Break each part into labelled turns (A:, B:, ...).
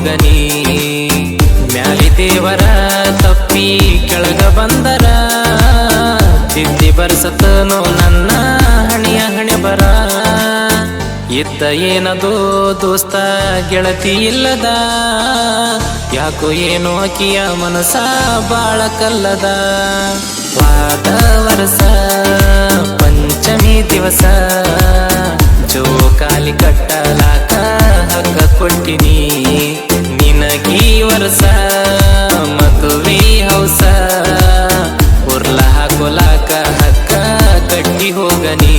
A: ಹೋಗನಿ ಮ್ಯಾಲಿ ದೇವರ ತಪ್ಪಿ ಕೆಳಗ ಬಂದರ ತಿದ್ದಿ ಬರ್ಸತನೋ ನನ್ನ ಹಣಿಯ ಹಣೆ ಬರ ಇದ್ದ ಏನದು ದೋಸ್ತ ಗೆಳತಿ ಇಲ್ಲದ ಯಾಕೋ ಏನೋ ಆಕಿಯ ಮನಸ ಬಾಳ ಕಲ್ಲದ ವಾದ ವರಸ ಪಂಚಮಿ ದಿವಸ ಜೋಕಾಲಿ ಕಟ್ಟಲಾಕ ಹಗ್ಗ ಕೊಟ್ಟಿನಿ ನಿನಗೀ ವರ್ಷ ಮದುವೆ ಹೌಸ ಉರ್ಲ ಹಾಕೊಲಾಕ ಹಗ್ಗ ಕಟ್ಟಿ ಹೋಗನಿ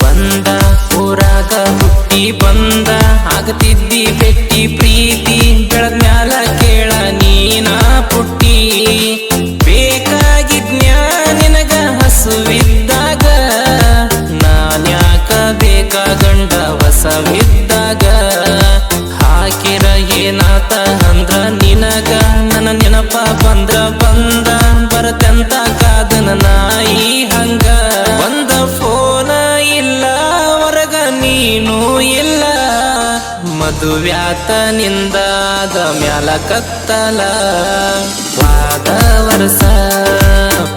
A: ಒಂದ ಊರಾಗ ಹುಟ್ಟಿ ಬಂದ ಆಗತಿದ್ದಿ ಬೆಟ್ಟಿ ಪ್ರೀತಿ ಬೆಳದ ಮ್ಯಾಲ ಕೇಳ ನೀನ ಪುಟ್ಟಿ ಬೇಕಾಗಿದ್ನ್ಯಾ ನಿನಗ ಹಸುವಿದ್ದಾಗ ನಾನ್ಯಾಕ ಬೇಕಾಗಂಡ ಹೊಸವಿದ್ದಾಗ ಹಾಕಿರ ಏನಾತ ಅಂದ್ರ ನಿನಗ ನನ್ನ ನೆನಪ ಬಂದ್ರ ಬಂದ ಬರತೆಂತ ಕಾದನ ನಾಯಿ ಹಂಗ ಒಂದ ಫೋನ ಇಲ್ಲ ಹೊರಗ ನೀನು ಇಲ್ಲ ಮದುವ್ಯಾತ ನಿಂದಾದ ಮ್ಯಾಲ ಕತ್ತಲ ವಾದ ವರ್ಷ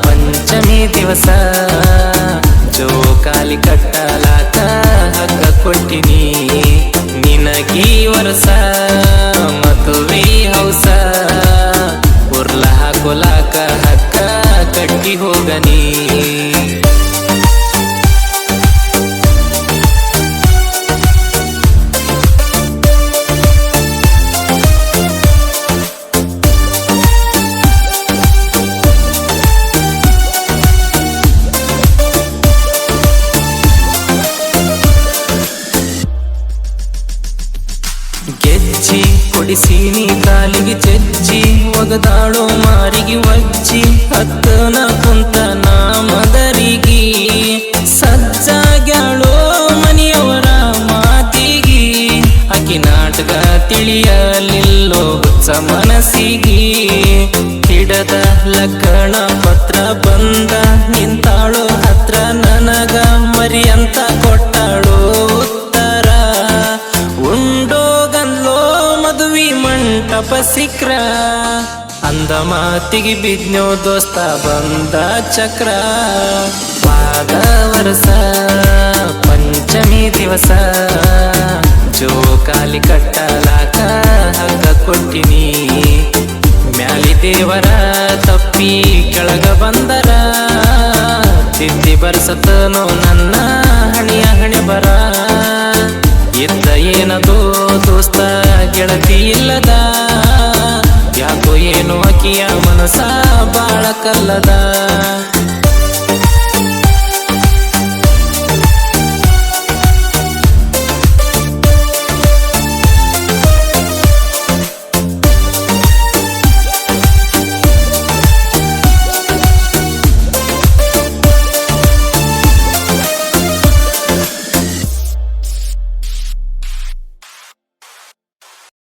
A: ಪಂಚಮಿ ದಿವಸ ಜೋಕಾಲಿ ಕಟ್ಟಲಾಕ ಹಗ್ಗ ಕೊಟ್ಟಿನಿ ನಿನಗೀ ವರ್ಷ ಮದುವೆ ಹೌಸ ಉರ್ಲ ಹಾಕೊಲಾಕ ಹಗ್ಗ ಕಟ್ಟಿ ಹೋಗನಿ ಗೆಜ್ಜಿ ಕೊಡಿಸೀನಿ ಕಾಲಿಗೆ ಚೆಚ್ಚಿ ಒಗದಾಳೋ ಮಾರಿಗೆ ವಜ್ಜಿ ಹತ್ತನ ಕುಂತ ನಾಮದರಿಗಿ ಸಜ್ಜಾಗ್ಯಾಳೋ ಮನೆಯವರ ಮಾತಿಗಿ ಆಕಿ ನಾಟಕ ತಿಳಿಯಲಿಲ್ಲೋ ಹುಚ್ಚ ಮನಸ್ಸಿಗಿ ಹಿಡದ ಲಕ್ಕಣ ಪತ್ರ ಬಂದ ನಿಂತಾಳೋ ಹತ್ರ ನನಗ ಮರಿಯಂತ ಕೊಟ್ಟಾಳೋ ಉತ್ತರ ಉಂಡೋಗನ್ಲೋ ಮದುವೆ ಮಂಟಪ ಸಿಕ್ರ ಅಂದ ಮಾತಿಗೆ ಬಿದ್ನೋ ದೋಸ್ತ ಬಂದ ಚಕ್ರ ವಾದ ವರ್ಷ ಪಂಚಮಿ ದಿವಸ ಜೋಕಾಲಿ ಕಟ್ಟಲಾಕ ಹಗ್ಗ ಕೊಟ್ಟಿನಿ ಮ್ಯಾಲಿ ದೇವರ ತಪ್ಪಿ ಕೆಳಗ ಬಂದರ ತಿದ್ದಿ ಬರ್ಸತನೋ ನನ್ನ ಹಣಿಯ ಹಣೆ ಬರ ಇದ್ದ ಏನದು ದೋಸ್ತ ಗೆಳತಿ ಇಲ್ಲದ ಯಾಕೋ ಏನೋ ಆಕಿಯ ಮನಸ ಬಾಳ ಕಲ್ಲದ